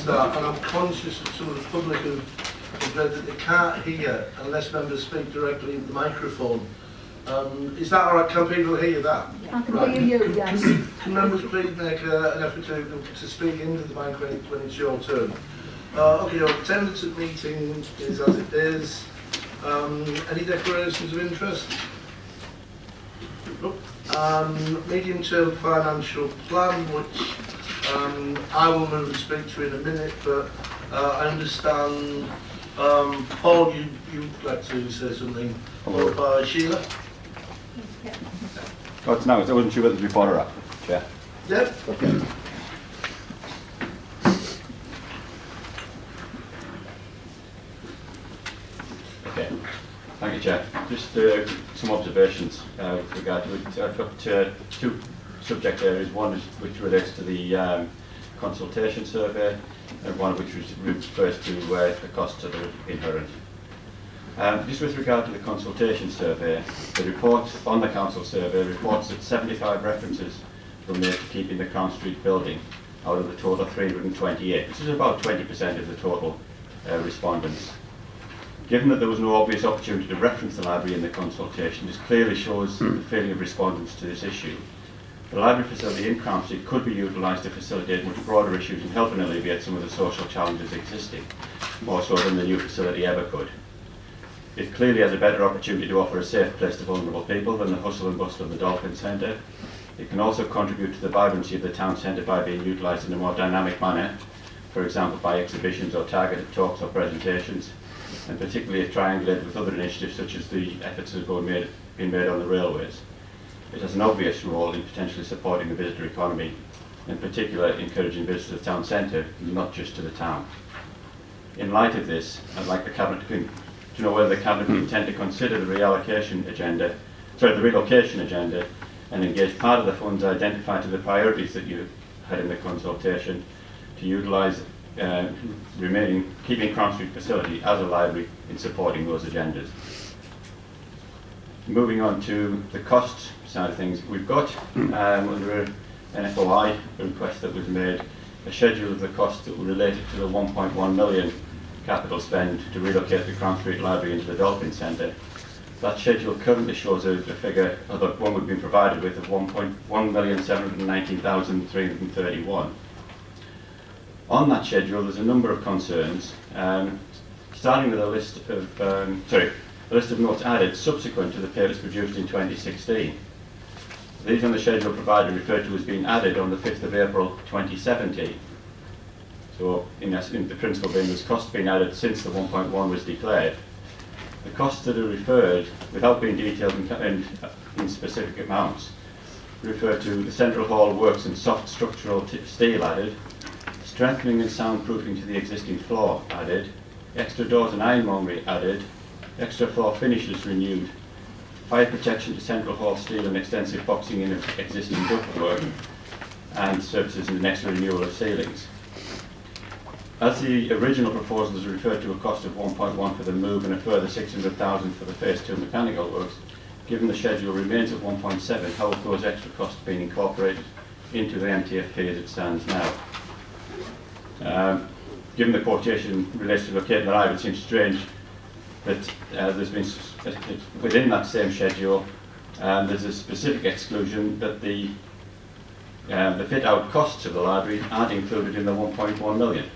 Start, and I'm conscious that some of the public have read that they can't hear unless members speak directly into the microphone. Is that all right? Can people hear that? I can hear you, yes. Can members please make an effort to speak into the mic when it's your turn? Okay, your attendance at meeting is as it is. Any declarations of interest? Medium-term financial plan, which I will move and speak to in a minute, but I understand, Paul, you'd like to say something, followed by Sheila. Yeah. Oh, it's now. I wasn't sure whether to be before or after, Chair. Yep. Okay. Okay. Thank you, Chair. Just some observations with regard to it. I've got two subject areas. One is which relates to the consultation survey, and one of which refers to the costs that are inherent. Just with regard to the consultation survey, the report on the council survey reports that 75 references were made to keeping the Crown Street building out of the total 328, which is about 20% of the total respondents. Given that there was no obvious opportunity to reference the library in the consultation, this clearly shows the feeling of respondents to this issue. The library facility in Crown Street could be utilised to facilitate much broader issues and help and alleviate some of the social challenges existing, more so than the new facility ever could. It clearly has a better opportunity to offer a safe place to vulnerable people than the hustle and bustle of the Dolphin Centre. It can also contribute to the vibrancy of the town centre by being utilised in a more dynamic manner, for example by exhibitions or targeted talks or presentations, and particularly if triangulated with other initiatives such as the efforts that have been made on the railways. It has an obvious role in potentially supporting the visitor economy, in particular encouraging visitors to the town centre, not just to the town. In light of this, I'd like the Cabinet to know whether the Cabinet intend to consider the relocation agenda, and engage part of the funds identified to the priorities that you had in the consultation to utilise keeping Crown Street facility as a library in supporting those agendas. Moving on to the cost side of things, we've got under an FOI request that was made a schedule of the costs that were related to the 1.1 million capital spend to relocate the Crown Street Library into the Dolphin Centre. That schedule currently shows a figure, although one we've been provided with, of 1,719,331. On that schedule, there's a number of concerns, starting with a list of notes added subsequent to the papers produced in 2016. These on the schedule provided referred to as being added on the 5th of April 2017. So, in the principle being there's costs being added since the 1.1 was declared. The costs that are referred, without being detailed in specific amounts, refer to the Central Hall works and soft structural steel added, strengthening and soundproofing to the existing floor added, extra doors and ironmongery added, extra floor finishes renewed, fire protection to Central Hall steel and extensive boxing in of existing ductwork, and services in the next renewal of ceilings. As the original proposals referred to a cost of 1.1 for the move and a further 600,000 for the phase 2 mechanical works, given the schedule remains at 1.7, how have those extra costs been incorporated into the MTFP as it stands now? Given the quotation relates to locating the library, it seems strange that there's been, within that same schedule, there's a specific exclusion that the fit-out costs of the library aren't included in the 1.1 million.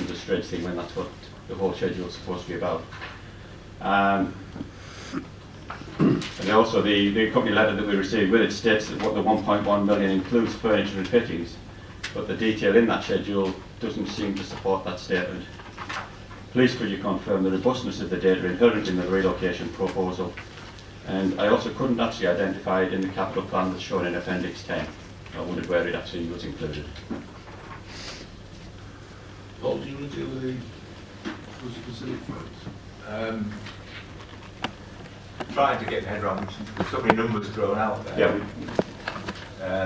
It's a strange thing when that's what the whole schedule is supposed to be about. And also the company letter that we received with it states that what the 1.1 million includes furniture and fittings, but the detail in that schedule doesn't seem to support that statement. Please could you confirm the robustness of the data inherent in the relocation proposal? And I also couldn't actually identify it in the capital plan that's shown in Appendix 10. I wondered where it actually was included. Paul, do you want to deal with the specific points? Trying to get my head around, there's so many numbers thrown out there. Yeah.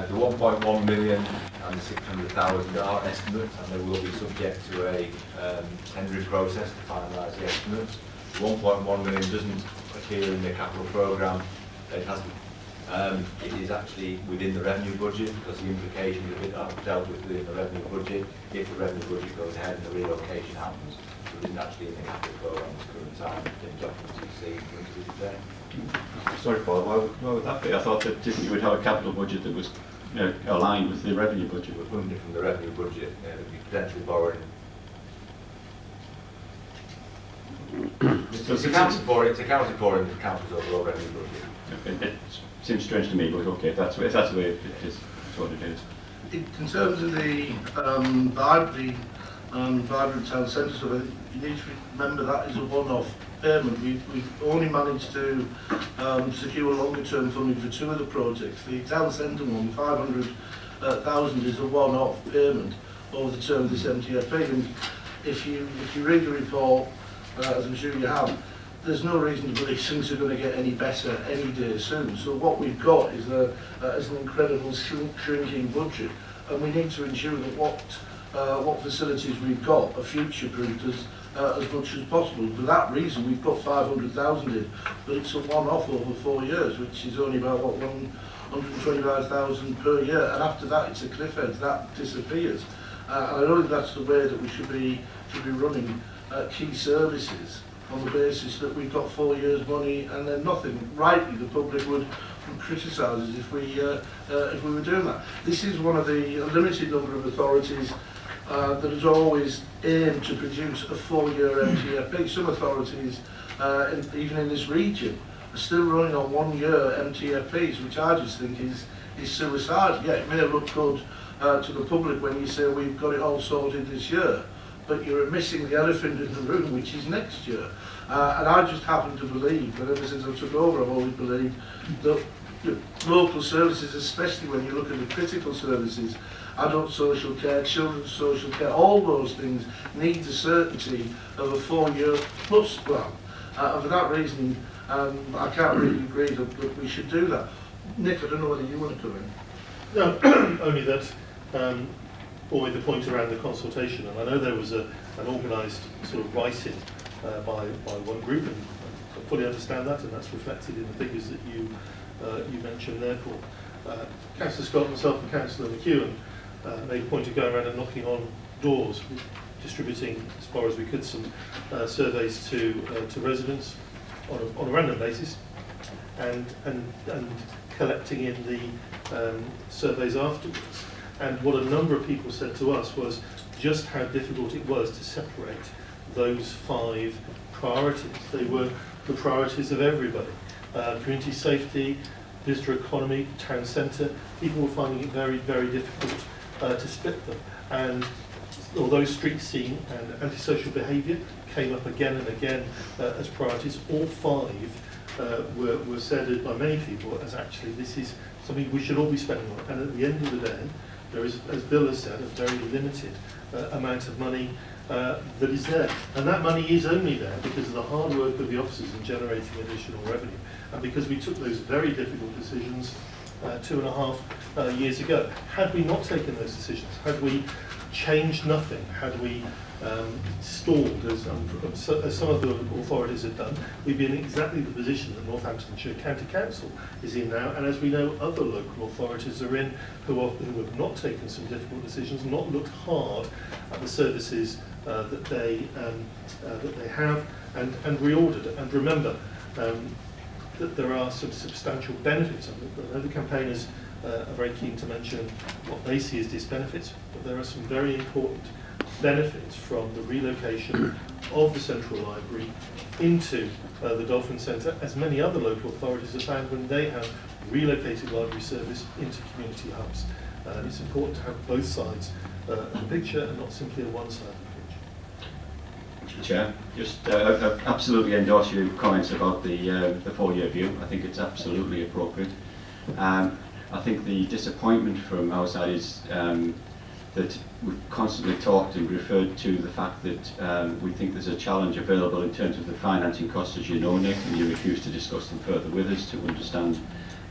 The 1.1 million and the 600,000 are estimates, and they will be subject to a tendering process to finalise the estimates. The 1.1 million doesn't appear in the capital programme. It hasn't It is actually within the revenue budget, because the implications of it are dealt with within the revenue budget. If the revenue budget goes ahead and the relocation happens, so it isn't actually in the capital program at this current time, in documents you see going to be today. Sorry, Paul, why would that be? I thought that you would have a capital budget that was aligned with the revenue budget. We're funding from the revenue budget, that we potentially borrowing. It's accounted for in the council's overall revenue budget. It seems strange to me, but okay, if that's the way it is, that's what it is. In terms of the vibrant town centre stuff, you need to remember that is a one-off payment. We've only managed to secure longer-term funding for 2 of the projects. The town centre one, 500,000, is a one-off payment over the term of this MTFP. And if you read the report, as I'm sure you have, there's no reason to believe things are going to get any better any day soon. So what we've got is an incredible shrinking budget, and we need to ensure that what facilities we've got are future-proofed as much as possible. For that reason, we've got 500,000 in, but it's a one-off over 4 years, which is only about, what, 125,000 per year, and after that it's a cliff edge, that disappears. And I don't think that's the way that we should be running key services, on the basis that we've got 4 years' money and then nothing. Rightly, the public would criticise us if we were doing that. This is one of the limited number of authorities that has always aimed to produce a 4-year MTFP. Some authorities, even in this region, are still running on 1-year MTFPs, which I just think is suicide. Yeah, it may look good to the public when you say we've got it all sorted this year, but you're missing the elephant in the room, which is next year. And I just happen to believe, and ever since I took over, I've always believed that local services, especially when you look at the critical services, adult social care, children's social care, all those things need the certainty of a 4-year plus plan. And for that reason, I can't really agree that we should do that. Nick, I don't know whether you want to come in. No, only that, always the point around the consultation, and I know there was an organised sort of writing by one group, and I fully understand that, and that's reflected in the figures that you mentioned there, Paul. Councillor Scott, myself and Councillor McEwen made a point of going around and knocking on doors, distributing, as far as we could, some surveys to residents on a random basis, and collecting in the surveys afterwards. And what a number of people said to us was just how difficult it was to separate those 5 priorities. They were the priorities of everybody. Community safety, visitor economy, town centre. People were finding it very, very difficult to split them. And although street scene and antisocial behaviour came up again and again as priorities, all 5 were said by many people as actually this is something we should all be spending on. And at the end of the day, there is, as Bill has said, a very limited amount of money that is there. And that money is only there because of the hard work of the officers in generating additional revenue. And because we took those very difficult decisions 2.5 years ago. Had we not taken those decisions, had we changed nothing, had we stalled, as some of the authorities have done, we'd be in exactly the position that Northamptonshire County Council is in now, and as we know other local authorities are in who have not taken some difficult decisions, not looked hard at the services that they have, and reordered. And remember that there are some substantial benefits. I know the campaigners are very keen to mention what they see as disbenefits, but there are some very important benefits from the relocation of the Central Library into the Dolphin Centre, as many other local authorities have found when they have relocated library service into community hubs. And it's important to have both sides of the picture and not simply a one side of the picture. Chair, just I absolutely endorse your comments about the 4-year view. I think it's absolutely appropriate. I think the disappointment from our side is that we've constantly talked and referred to the fact that we think there's a challenge available in terms of the financing costs, as you know, Nick, and you refuse to discuss them further with us to understand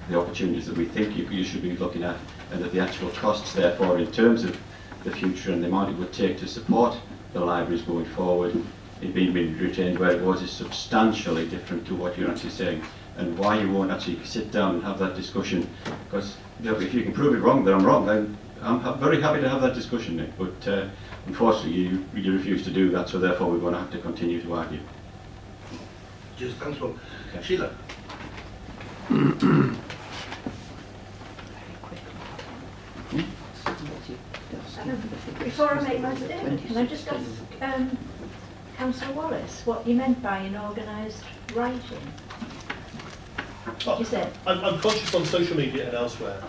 the opportunities that we think you should be looking at, and that the actual costs, therefore, in terms of the future and the amount it would take to support the libraries going forward, it being retained where it was, is substantially different to what you're actually saying. and why you won't actually sit down and have that discussion. Because if you can prove it wrong, that I'm wrong, then I'm very happy to have that discussion, Nick. But unfortunately, you refuse to do that, so therefore we're going to have to continue to argue. Just thanks, Paul. Okay. Sheila? Before I make my statement, can I just ask Councillor Wallace what you meant by an organised writing? What you said? I'm conscious on social media and elsewhere,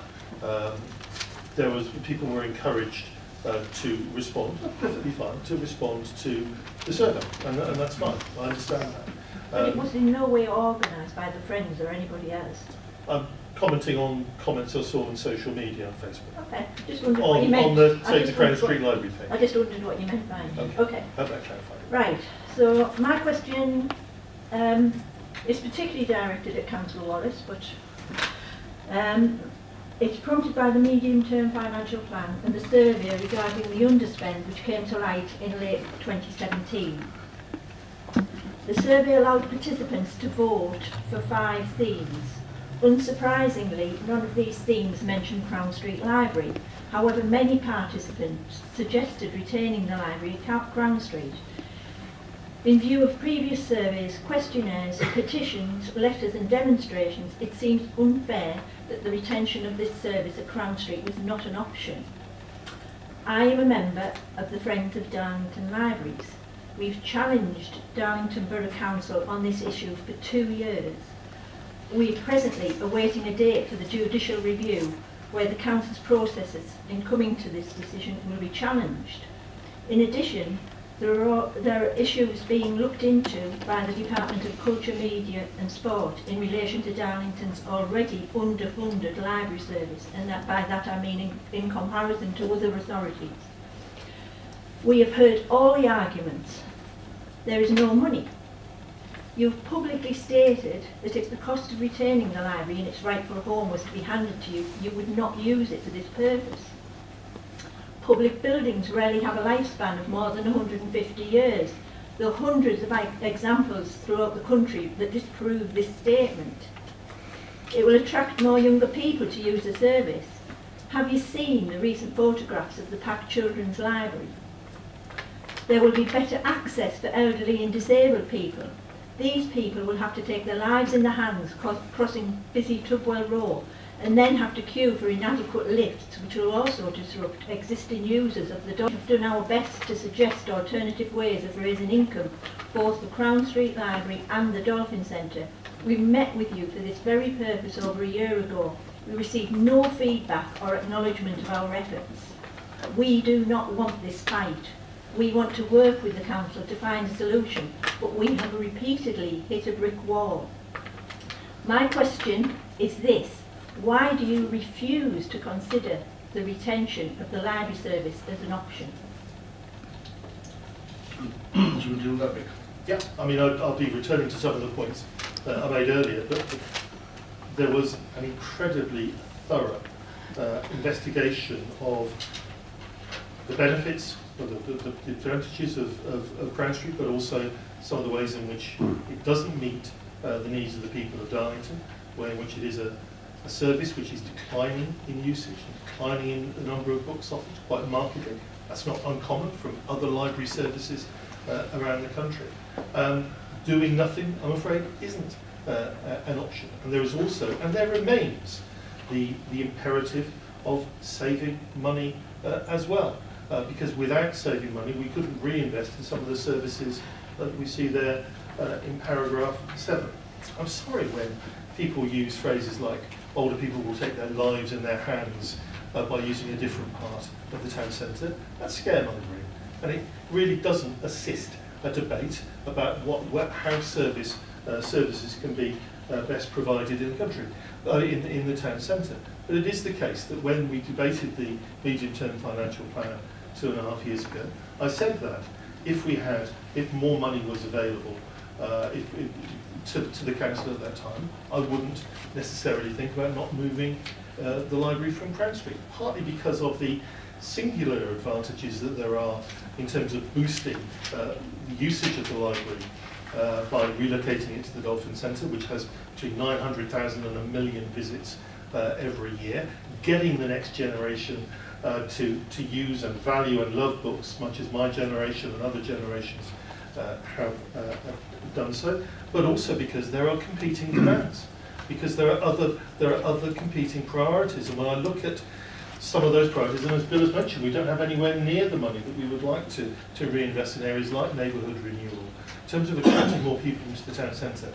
people were encouraged to respond, perfectly fine, to respond to the survey, and that's fine, I understand that. But it was in no way organised by the Friends or anybody else. I'm commenting on comments I saw on social media on Facebook. Okay, just wondered what you meant. On the I Save the just Crown wondered Street what- Library thing. I just wondered what you meant by it. Okay. Have that clarified. Right, so my question is particularly directed at Councillor Wallace, but it's prompted by the medium-term financial plan and the survey regarding the underspend which came to light in late 2017. The survey allowed participants to vote for 5 themes. Unsurprisingly, none of these themes mentioned Crown Street Library. However, many participants suggested retaining the library at Crown Street. In view of previous surveys, questionnaires, petitions, letters and demonstrations, it seems unfair that the retention of this service at Crown Street was not an option. I am a member of the Friends of Darlington Libraries. We've challenged Darlington Borough Council on this issue for 2 years. We are presently awaiting a date for the judicial review where the council's processes in coming to this decision will be challenged. In addition, there are issues being looked into by the Department of Culture, Media and Sport in relation to Darlington's already underfunded library service, and that by that I mean in comparison to other authorities. We have heard all the arguments. There is no money. You've publicly stated that if the cost of retaining the library in its rightful home was to be handed to you, you would not use it for this purpose. Public buildings rarely have a lifespan of more than 150 years. There are hundreds of examples throughout the country that disprove this statement. It will attract more younger people to use the service. Have you seen the recent photographs of the packed children's library? There will be better access for elderly and disabled people. These people will have to take their lives in their hands crossing busy Tubwell Row and then have to queue for inadequate lifts, which will also disrupt existing users of the We've done our best to suggest alternative ways of raising income, both for Crown Street Library and the Dolphin Centre. We met with you for this very purpose over a year ago. We received no feedback or acknowledgement of our efforts. We do not want this fight. We want to work with the council to find a solution, but we have repeatedly hit a brick wall. My question is this: why do you refuse to consider the retention of the library service as an option? Should we do that, Rick? Yeah, I mean, I'll be returning to some of the points I made earlier, but there was an incredibly thorough investigation of the benefits, the advantages of Crown Street, but also some of the ways in which it doesn't meet the needs of the people of Darlington, in which it is a service which is declining in usage, declining in the number of books offered quite markedly. That's not uncommon from other library services around the country. Doing nothing, I'm afraid, isn't an option. And there is also, and there remains, the imperative of saving money as well. Because without saving money, we couldn't reinvest in some of the services that we see there in paragraph 7. I'm sorry when people use phrases like older people will take their lives in their hands by using a different part of the town centre. That's scaremongering, and it really doesn't assist a debate about how services can be best provided in the country, in the town centre. But it is the case that when we debated the medium-term financial plan 2.5 years ago, I said that if more money was available to the council at that time, I wouldn't necessarily think about not moving the library from Crown Street, partly because of the singular advantages that there are in terms of boosting the usage of the library by relocating it to the Dolphin Centre, which has between 900,000 and 1 million visits every year, getting the next generation to use and value and love books, much as my generation and other generations have done so, but also because there are competing demands, because there are other competing priorities. And when I look at some of those priorities, and as Bill has mentioned, we don't have anywhere near the money that we would like to reinvest in areas like neighbourhood renewal, in terms of attracting more people into the town centre.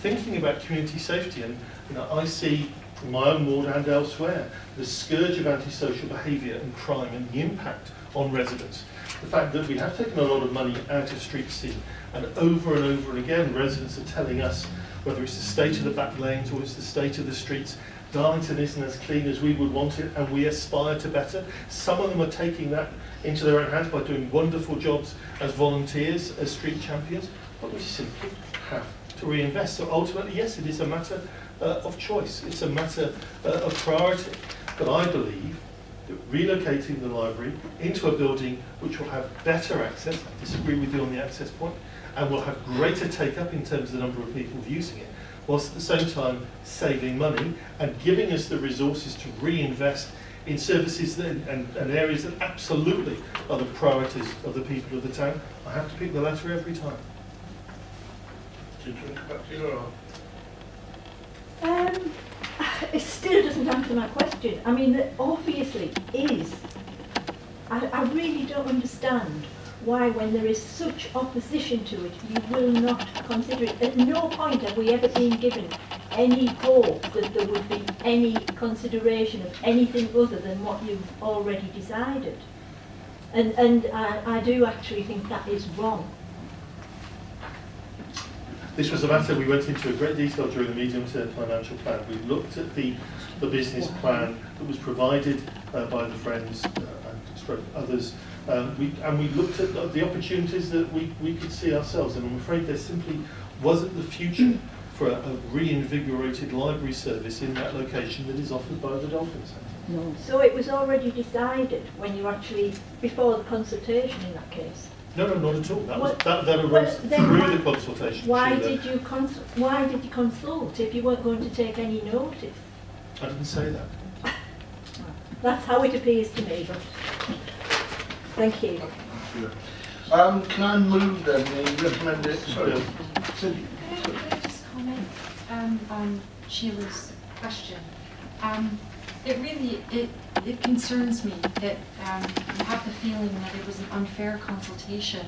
Thinking about community safety, and I see in my own ward and elsewhere the scourge of antisocial behaviour and crime and the impact on residents. The fact that we have taken a lot of money out of street scene, and over again residents are telling us, whether it's the state of the back lanes or it's the state of the streets, Darlington isn't as clean as we would want it, and we aspire to better. Some of them are taking that into their own hands by doing wonderful jobs as volunteers, as street champions, but we simply have to reinvest. So ultimately, yes, it is a matter of choice. It's a matter of priority. But I believe that relocating the library into a building which will have better access, I disagree with you on the access point, and will have greater take-up in terms of the number of people using it, whilst at the same time saving money and giving us the resources to reinvest in services and areas that absolutely are the priorities of the people of the town. I have to pick the latter every time. Did you want to come back to you or? It still doesn't answer my question. I mean, it obviously is. I really don't understand why, when there is such opposition to it, you will not consider it. At no point have we ever been given any hope that there would be any consideration of anything other than what you've already decided. And I do actually think that is wrong. This was a matter we went into a great detail during the medium-term financial plan. We looked at the business plan that was provided by the Friends and others. We looked at the opportunities that we could see ourselves, and I'm afraid there simply wasn't the future for a reinvigorated library service in that location that is offered by the Dolphin Centre. No. So it was already decided when you actually, before the consultation in that case? No, not at all. That Well, arose then through the consultation. Why Sheila. did you consult if you weren't going to take any notice? I didn't say that. That's how it appears to me, but thank you. Can I move then the recommendation? Sorry, Cindy. Can I just comment on Sheila's question? It concerns me that you have the feeling that it was an unfair consultation,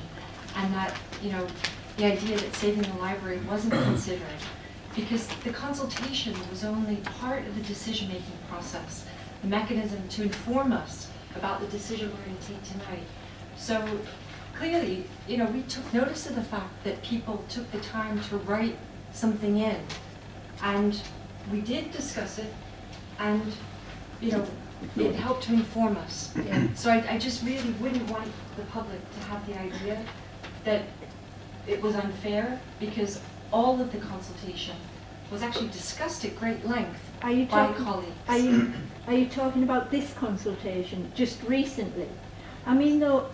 and that the idea that saving the library wasn't considered, because the consultation was only part of the decision-making process, the mechanism to inform us about the decision we're going to take tonight. So clearly, we took notice of the fact that people took the time to write something in, and we did discuss it, and it helped to inform us. Yeah. So I just really wouldn't want the public to have the idea that it was unfair, because all of the consultation was actually discussed at great length Are you by talking? colleagues. Are you talking about this consultation just recently? I mean, though,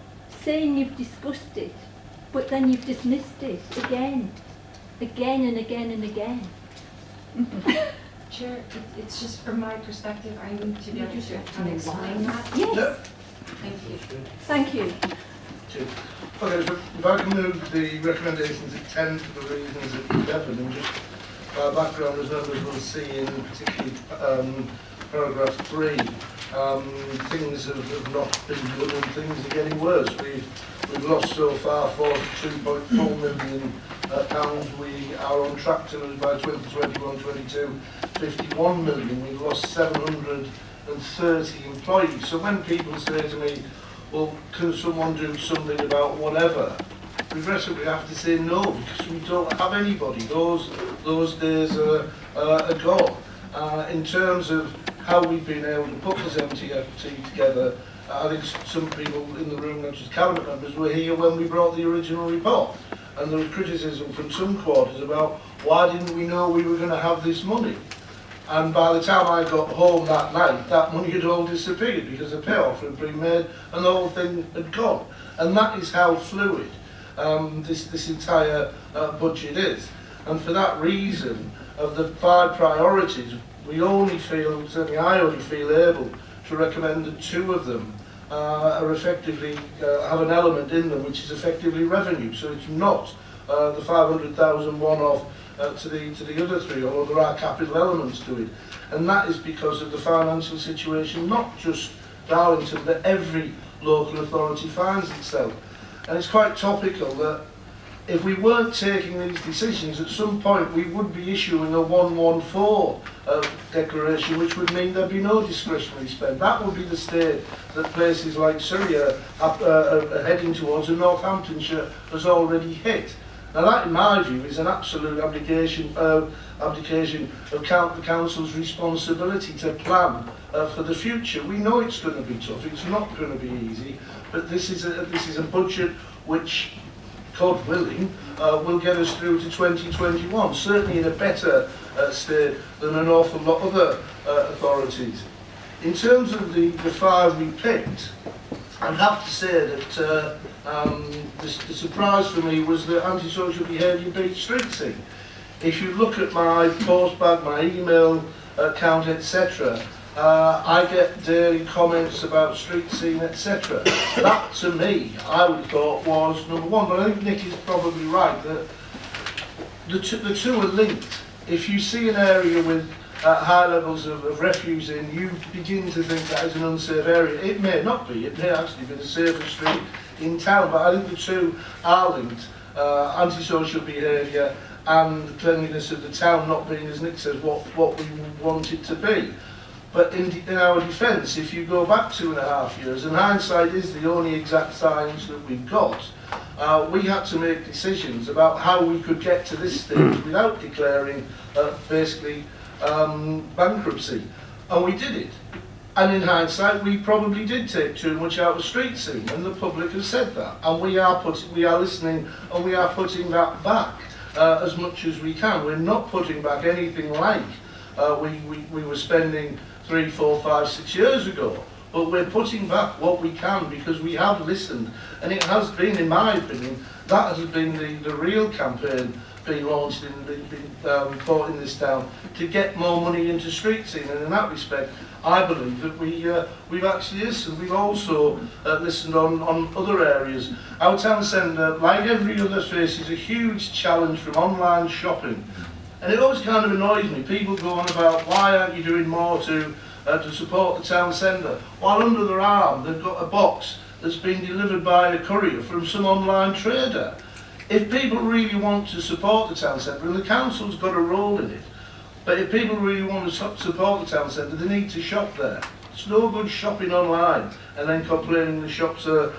saying you've discussed it, but then you've dismissed it again and again and again. Chair, it's just from my perspective, I need to be able to explain that. Yes. Yeah. Thank you. Thank you. Okay, so if I can move the recommendations at 10 for the reasons at 11, and just by background, as members will see in particularly paragraph 3, things have not been good and things are getting worse. We've lost so far £42.4 million. We are on track to lose by 2021-22 51 million. We've lost 730 employees. So when people say to me, well, can someone do something about whatever? Regrettably, I have to say no, because we don't have anybody. Those days are gone. In terms of how we've been able to put this MTFT together, I think some people in the room, not just cabinet members, were here when we brought the original report. And there was criticism from some quarters about why didn't we know we were going to have this money? And by the time I got home that night, that money had all disappeared because the payoff had been made and the whole thing had gone. And that is how fluid this entire budget is. And for that reason, of the 5 priorities, we only feel, certainly I only feel able to recommend that 2 of them are effectively, have an element in them which is effectively revenue. So it's not the 500,000 one-off to the other 3, although there are capital elements to it. And that is because of the financial situation, not just Darlington, but every local authority finds itself. And it's quite topical that if we weren't taking these decisions, at some point we would be issuing a 114 declaration, which would mean there'd be no discretionary spend. That would be the state that places like Surrey are heading towards, and Northamptonshire has already hit. Now that, in my view, is an absolute abdication of the council's responsibility to plan for the future. We know it's going to be tough. It's not going to be easy, but this is a budget which, God willing, will get us through to 2021. Certainly in a better state than an awful lot of other authorities. In terms of the 5 we picked, I'd have to say that the surprise for me was that antisocial behaviour beat street scene. If you look at my postbag, my email account, etc., I get daily comments about street scene, etc. That, to me, I would have thought was number 1. But I think Nick is probably right that the two are linked. If you see an area with high levels of refuse in, you begin to think that is an unsafe area. It may not be. It may actually be the safest street in town. But I think the two are linked. Antisocial behaviour and the cleanliness of the town not being, as Nick says, what we want it to be. But in our defence, if you go back 2.5 years, and hindsight is the only exact science that we've got, we had to make decisions about how we could get to this stage without declaring basically bankruptcy. And we did it. And in hindsight, we probably did take too much out of street scene, and the public has said that. And we are listening, and we are putting that back as much as we can. We're not putting back anything like we were spending 3, 4, 5, 6 years ago, but we're putting back what we can because we have listened, and it has been, in my opinion, that has been the real campaign being launched fought in this town to get more money into street scene. And in that respect, I believe that we've actually listened. We've also listened on other areas. Our town centre, like every other, faces a huge challenge from online shopping. And it always kind of annoys me. People go on about, why aren't you doing more to support the town centre? While under their arm, they've got a box that's been delivered by a courier from some online trader. If people really want to support the town centre, and the council's got a role in it, but if people really want to support the town centre, they need to shop there. It's no good shopping online and then complaining the shops are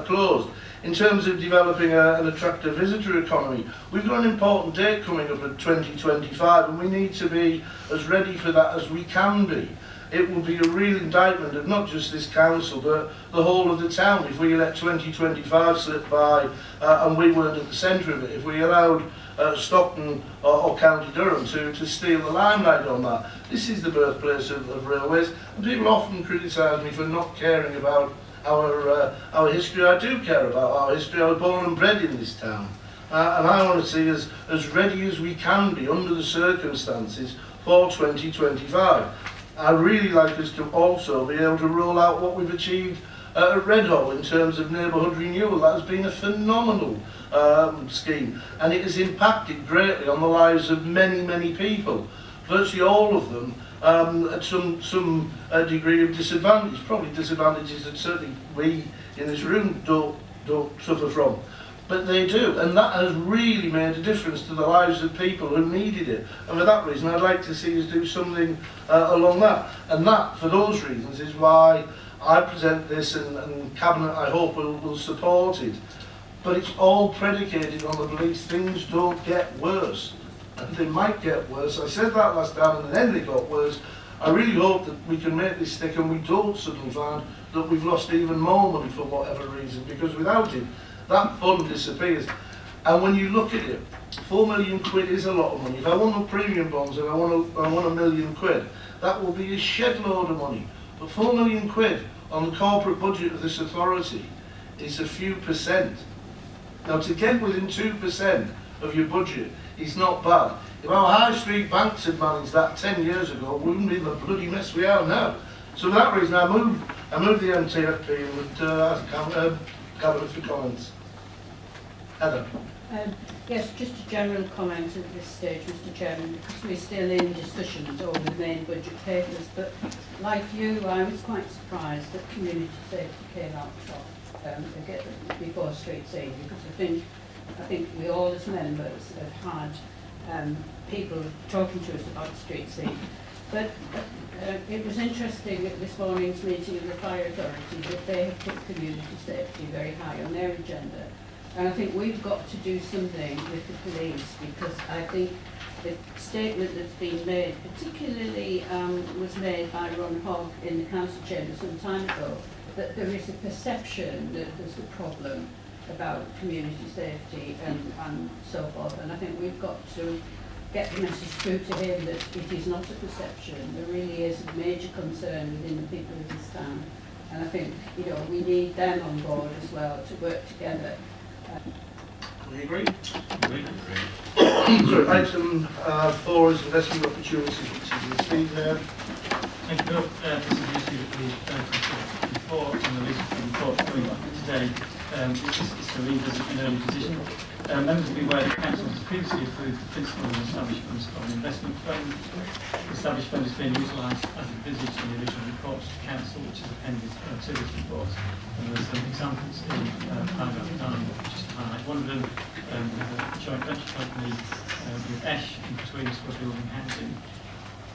closed. In terms of developing an attractive visitor economy, we've got an important date coming up at 2025, and we need to be as ready for that as we can be. It will be a real indictment of not just this council, but the whole of the town if we let 2025 slip by and we weren't at the centre of it. If we allowed Stockton or County Durham to steal the limelight on that. This is the birthplace of railways, and people often criticise me for not caring about our history. I do care about our history. I was born and bred in this town, and I want to see us as ready as we can be under the circumstances for 2025. I'd really like us to also be able to roll out what we've achieved at Redhall in terms of neighbourhood renewal. That has been a phenomenal scheme, and it has impacted greatly on the lives of many people, virtually all of them at some degree of disadvantage, probably disadvantages that certainly we in this room don't suffer from, but they do, and that has really made a difference to the lives of people who needed it. And for that reason, I'd like to see us do something along that, and that, for those reasons, is why I present this, and Cabinet, I hope, will support it. But it's all predicated on the belief things don't get worse. And they might get worse. I said that last time, and then they got worse. I really hope that we can make this stick and we don't suddenly find that we've lost even more money for whatever reason, because without it, that fund disappears. And when you look at it, 4 million quid is a lot of money. If I want the premium bonds and I want £1 million, that will be a shed load of money. But 4 million quid on the corporate budget of this authority is a few percent. Now, to get within 2% of your budget is not bad. If our high street banks had managed that 10 years ago, we wouldn't be in the bloody mess we are now. So for that reason, I moved the MTFP and would ask Cabinet for comments. Heather. Yes, just a general comment at this stage, Mr Chairman, because we're still in discussions over the main budget papers, but like you, I was quite surprised that community safety came out top before street scene, because I think we all as members have had people talking to us about street scene. But it was interesting at this morning's meeting of the fire authority that they have put community safety very high on their agenda. And I think we've got to do something with the police, because I think the statement that's been made, particularly was made by Ron Hogg in the council chamber some time ago, that there is a perception that there's a problem about community safety and so forth. And I think we've got to get the message through to him that it is not a perception. There really is a major concern within the people of this town. And I think, you know, we need them on board as well to work together. We agree? So item 4 is investment opportunities, which is the Steve there. Thank you, Bill. This is the issue that we've considered before on the list of reports coming back today. It's to revisit an early position. Members will be aware that Council has previously approved the principle and establishment of an investment fund. The established fund is being utilised as envisaged in the original report to the Council, which is appended to this report. And there's some examples in paragraph 9, just to highlight one of them, with a joint venture company with Esh in between for building housing.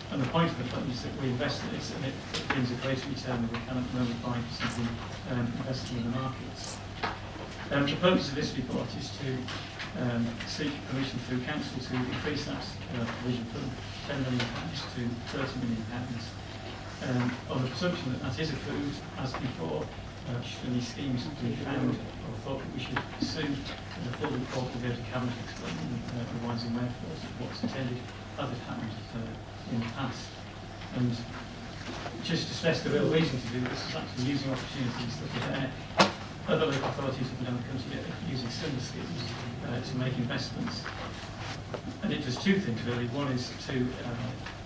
And the point of the fund is that we invest in this and it brings a greater return than we can at the moment by simply investing in the markets. The purpose of this report is to seek permission through Council to increase that provision from £10 million to £30 million, on the presumption that that is approved as before. Should any schemes be found or thought that we should pursue, the full report will go to Cabinet explaining the whys and wherefores of what's intended as it happened in the past. And just to stress the real reason to do this is actually using opportunities that are there. Other local authorities around the country are using similar schemes to make investments. And it does two things really. One is to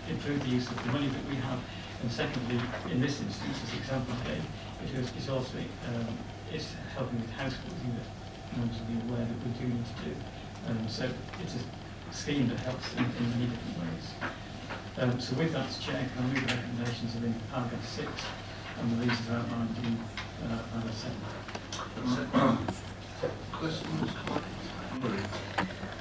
improve the use of the money that we have, and secondly, in this instance, as an example I gave, it is also is helping with house building that members will be aware that we do need to do. So it's a scheme that helps in many different ways. So with that, Chair, can I move the recommendations in paragraph 6, and the reasons are outlined in paragraph 7. Questions?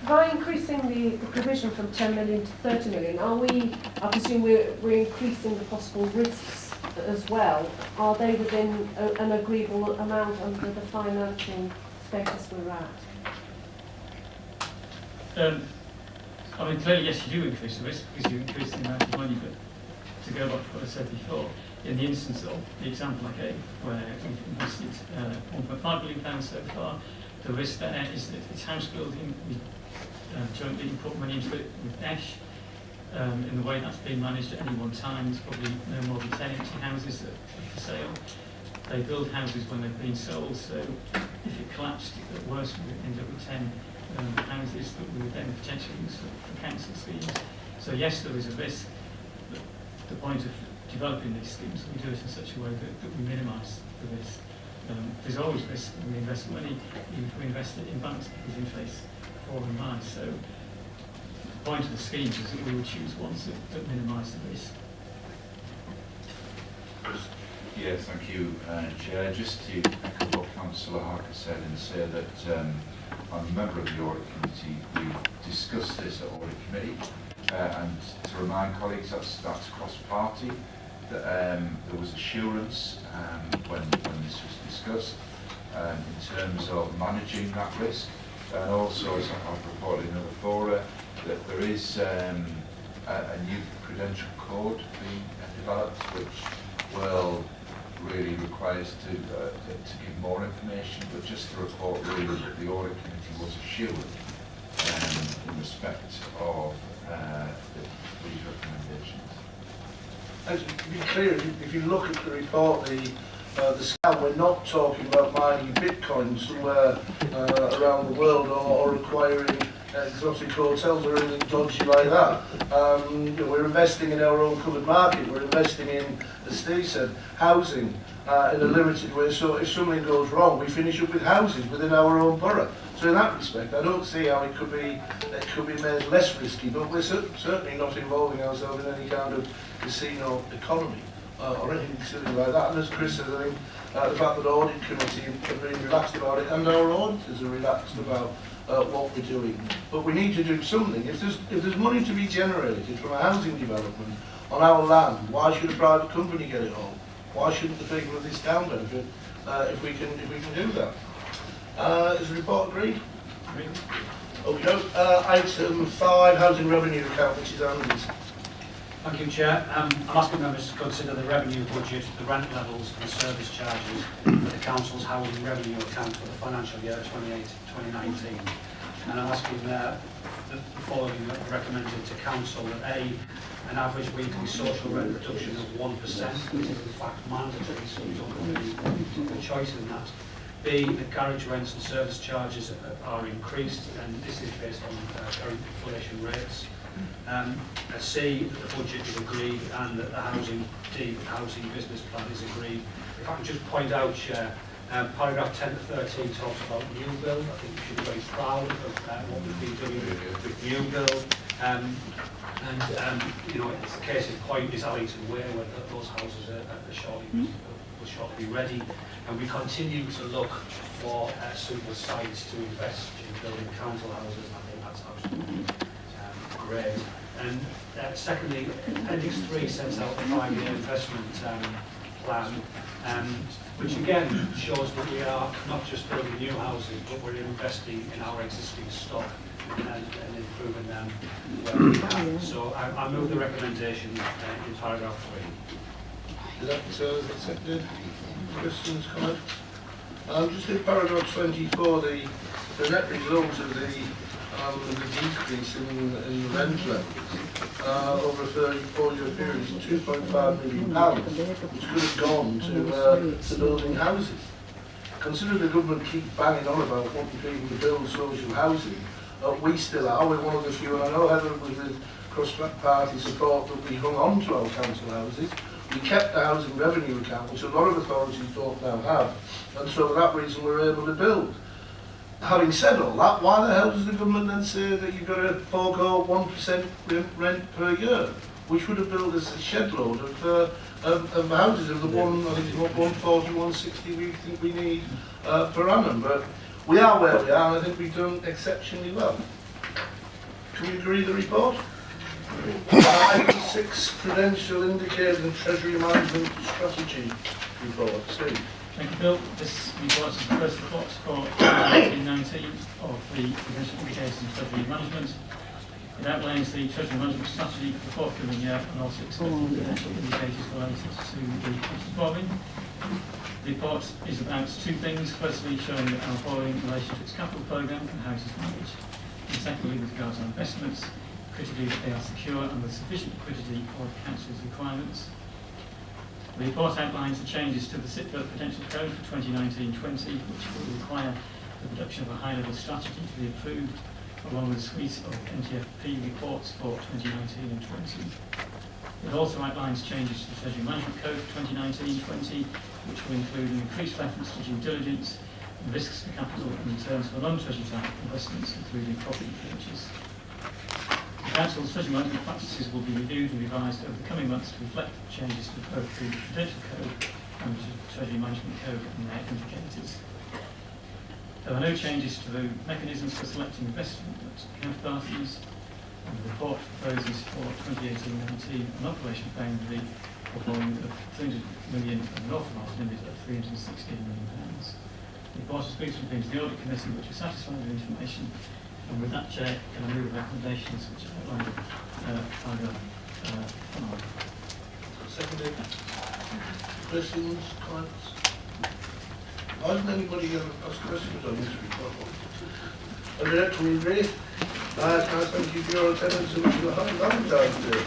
By increasing the provision from 10 million to 30 million, I presume we're increasing the possible risks as well. Are they within an agreeable amount under the financial status we're at? I mean, clearly, yes, you do increase the risk because you increase the amount of money, but to go back to what I said before, in the instance of the example I gave, where we've invested £1.5 million so far, the risk there is that it's house building. We jointly put money into it with Esh. In the way that's being managed at any one time, there's probably no more than 10 empty houses that are for sale. They build houses when they've been sold, so if it collapsed, at worst, we would end up with 10 houses that we would then potentially use for council schemes. So yes, there is a risk. But the point of developing these schemes, we do it in such a way that we minimise the risk. There's always risk when we invest money, even if we invest it in banks, because interest fall and rise. So the point of the schemes is that we would choose ones that minimise the risk. Yes, thank you, Chair. Just to echo what Councillor Harker said and say that I'm a member of the Audit Committee. We've discussed this at Audit Committee, and to remind colleagues, that's cross-party. That there was assurance when this was discussed in terms of managing that risk, and also, as I've reported in other fora, that there is a new prudential code being developed, which will really requires to give more information, but just to report really that the Audit Committee was assured in respect of these recommendations. And to be clear, if you look at the report, the the scam. We're not talking about mining Bitcoin somewhere around the world or acquiring exotic hotels or anything dodgy like that. You know, we're investing in our own covered market. We're investing in, as Steve said, housing in a limited way. So if something goes wrong, we finish up with houses within our own borough. So in that respect, I don't see how it could be made less risky. But we're certainly not involving ourselves in any kind of casino economy or anything silly like that. And as Chris said, I think the fact that the audit committee have been relaxed about it, and our auditors are relaxed about what we're doing. But we need to do something. If there's money to be generated from a housing development on our land, why should a private company get it all? Why shouldn't the people of this town benefit if we can do that? Is the report agreed? Agreed. Okay. Item 5, housing revenue account, which is Andy's. Thank you, Chair. I'm asking members to consider the revenue budget, the rent levels and the service charges for the Council's housing revenue account for the financial year 2019. And I'm asking the following recommended to Council that A, an average weekly social rent reduction of 1%, which is in fact mandatory, so we don't have any choice in that. B, the carriage rents and service charges are increased, and this is based on current inflation rates. C, that the budget is agreed and that the housing business plan is agreed. If I can just point out, Chair, paragraph 10 to 13 talks about new build. I think we should be very proud of what we've been doing with new build. You know, it's the case in point is Darlington where those houses will shortly be ready. And we continue to look for suitable sites to invest in building council houses. I think that's absolutely great. And secondly, Appendix 3 sets out the 5-year investment plan, which again shows that we are not just building new houses, but we're investing in our existing stock and improving them where we can. So I move the recommendation in paragraph 3. Is that accepted? Questions, comments? Just in paragraph 24, the net result of the decrease in rent levels over a 34-year period is £2.5 million, which could have gone to building houses. Consider the government keep banging on about wanting people to build social housing. We still are. We're one of the few, and I know Heather was with cross-party support that we hung on to our council houses. We kept the housing revenue account, which a lot of authorities don't now have, and so for that reason we're able to build. Having said all that, why the hell does the government then say that you've got to forego 1% rent per year, which would have built us a shed load of houses of the one, I think it's 140, 160 we think we need per annum. But we are where we are, and I think we've done exceptionally well. Can we agree the report? Item 6, Prudential Indicator and Treasury Management Strategy report. Steve. Thank you, Bill. This report is the first report for 2019 of the Prudential Indicators and Treasury Management. It outlines the Treasury Management Strategy for the forthcoming year and also expected prudential indicators related to the cost of borrowing. The report is about two things. Firstly, showing our borrowing in relation to its capital programme and how it is managed. And secondly, with regards to investments, critically that they are secure and with sufficient liquidity for the Council's requirements. The report outlines the changes to the SITFA Prudential Code for 2019-20, which will require the production of a high-level strategy to be approved, along with a suite of NTFP reports for 2019 and 20. It also outlines changes to the Treasury Management Code for 2019-20, which will include an increased reference to due diligence, and risks to capital and returns for non-treasury type investments, including property purchase. The Council's treasury management practices will be reviewed and revised over the coming months to reflect changes to both the Prudential Code and the Treasury Management Code and their indicators. There are no changes to the mechanisms for selecting investment counterparties, and the report proposes for 2018-19 an operation boundary for borrowing of 300 million and an authorised limit of £316 million. The report has been submitted to the Audit Committee, which is satisfied with the information. And with that, Chair, can I move the recommendations which are outlined in paragraph 5. Seconded. Questions, comments? Why doesn't anybody ask questions on this report? Can we agree? Can I thank you for your attendance and wish you a happy Valentine's Day?